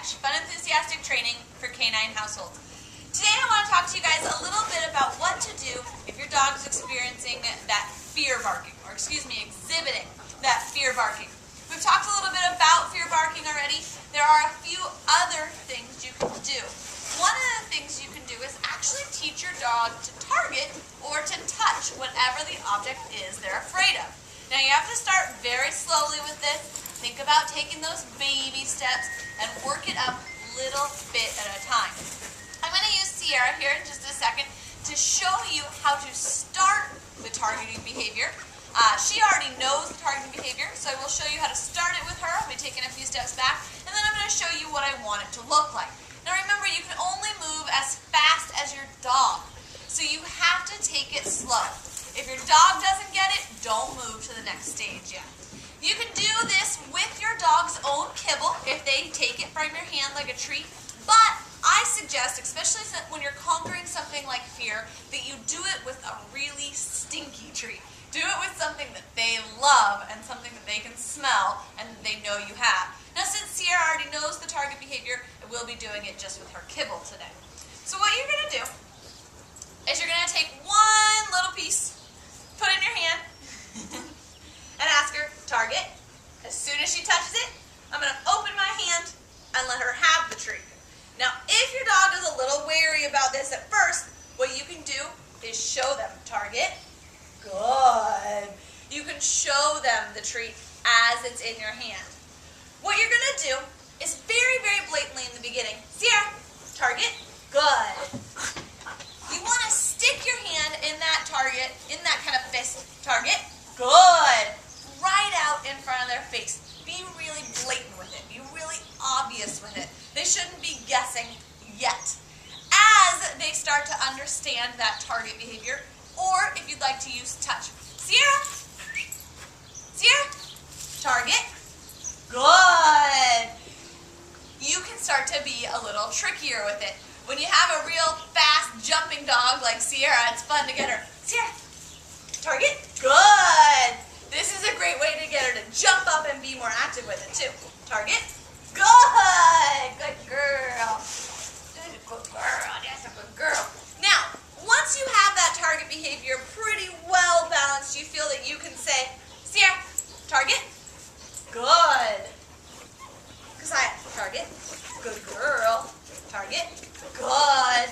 Catch, fun enthusiastic training for canine households. Today I want to talk to you guys a little bit about what to do if your dog is experiencing that fear barking, or exhibiting that fear barking. We've talked a little bit about fear barking already. There are a few other things you can do. One of the things you can do is actually teach your dog to target or to touch whatever the object is they're afraid of. Now you have to start very slowly with this. Think about taking those baby steps and work it up little bit at a time. I'm going to use Sierra here in just a second to show you how to start the targeting behavior. She already knows the targeting behavior, so I will show you how to start it with her. I'll be taking a few steps back, and then I'm going to show you what I want it to look like. Now remember, you can only move as fast as your dog, so you have to take it slow. If your dog doesn't get it, don't move to the next stage yet. You can do this with your dog's own kibble if they take it from your hand like a treat, but I suggest, especially when you're conquering something like fear, that you do it with a really stinky treat. Do it with something that they love and something that they can smell and that they know you have. Now, since Sierra already knows the target behavior, I will be doing it just with her kibble today. So what you're going to do is you're going to take one little piece, put it in your hand, and ask her, target. As soon as she touches it, I'm going to open my hand and let her have the treat. Now, if your dog is a little wary about this at first, what you can do is show them, target. Good. You can show them the treat as it's in your hand. What you're going to do is very, very blatantly in the beginning, Sierra, target. Good. You want to stick your hand in that target, in that kind of fist, target. Good. Right out in front of their face. Be really blatant with it. Be really obvious with it. They shouldn't be guessing yet. As they start to understand that target behavior, or if you'd like to use touch. Sierra, Sierra, target. Good. You can start to be a little trickier with it. When you have a real fast jumping dog like Sierra, it's fun to get her. Sierra, target. Good. This is a great way to get her to jump up and be more active with it too. Target. Good. Good girl. Good girl. That's a good girl. Now, once you have that target behavior pretty well balanced, you feel that you can say, Sierra, target. Good. Kasaya, target. Good girl. Target. Good.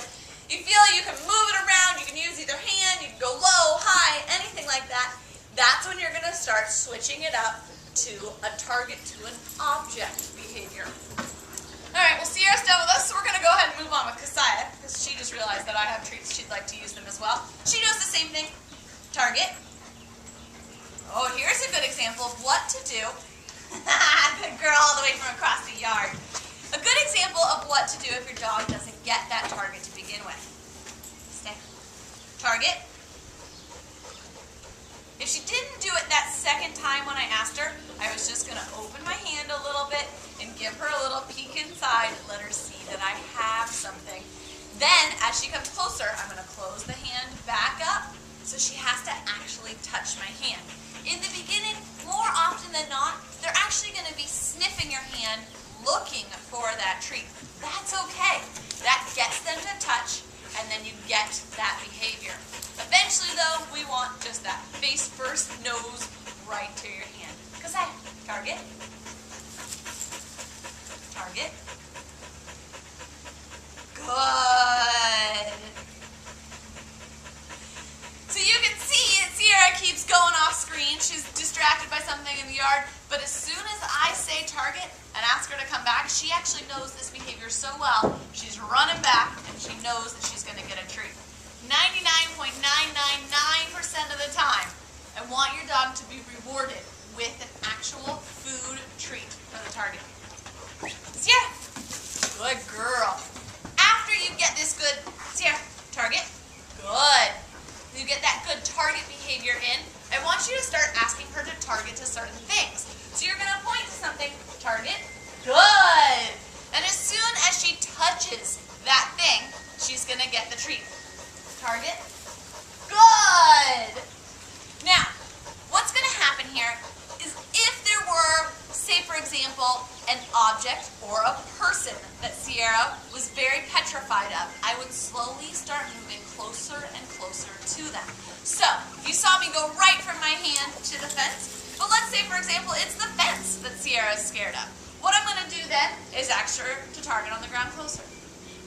You feel you can move it around. You can use either hand. You can go low, high, anything like that. That's when you're going to start switching it up to a target to an object behavior. Alright, well Sierra's done with us, so we're going to go ahead and move on with Kasaya, because she just realized that I have treats she'd like to use them as well. She knows the same thing. Target. Oh, here's a good example of what to do. Good girl all the way from across the yard. A good example of what to do if your dog doesn't get that target to begin with. Stay. Target. If she didn't do it that second time when I asked her, I was just going to open my hand a little bit and give her a little peek inside, let her see that I have something. Then, as she comes closer, I'm going to close the hand back up so she has to actually touch my hand. In the beginning, more often than not, they're actually going to be sniffing your hand, looking for that treat. That's okay. That gets them to touch, and then you get that behavior. Eventually, though, we want just that face first, nose right to your hand. Kasaya, target. Target. Good. So you can see Sierra keeps going off screen. She's distracted by something in the yard, but as soon as I say target and ask her to come back, she actually knows this behavior so well. She's running back, and she knows that she's going to get a treat. 99.999% of the time, I want your dog to be rewarded with an actual food treat for the target. Sierra, good girl. After you get this good, Sierra, target, good. You get that good target behavior in, I want you to start asking her to target to certain things. So you're going to point to something, target, good. And as soon as she touches that thing, she's going to get the treat. Target. Good. Now, what's going to happen here is if there were, say for example, an object or a person person that Sierra was very petrified of, I would slowly start moving closer and closer to them. So, you saw me go right from my hand to the fence, but let's say, for example, it's the fence that Sierra is scared of. What I'm going to do then is ask her to target on the ground closer,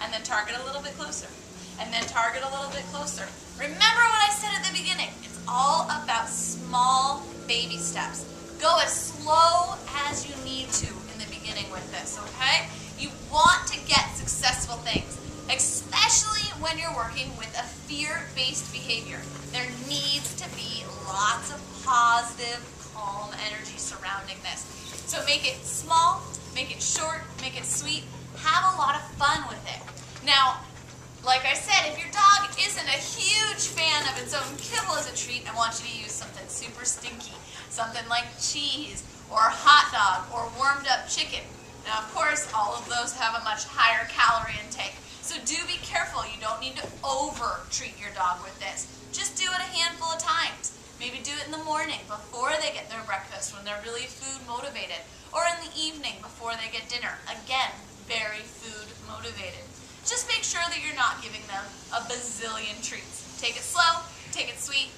and then target a little bit closer, and then target a little bit closer. Remember what I said at the beginning. It's all about small baby steps. Go as slow as you need to in the beginning with this, okay? You want to get successful things, especially when you're working with a fear-based behavior. There needs to be lots of positive, calm energy surrounding this. So make it small, make it short, make it sweet. Have a lot of fun with it. Now, like I said, if your dog isn't a huge fan of its own kibble as a treat, I want you to use something super stinky. Something like cheese, or hot dog, or warmed up chicken. Now, of course, all of those have a much higher calorie intake. So do be careful. You don't need to over-treat your dog with this. Just do it a handful of times. Maybe do it in the morning before they get their breakfast when they're really food motivated. Or in the evening before they get dinner. Again, very food motivated. Just make sure that you're not giving them a bazillion treats. Take it slow, take it sweet,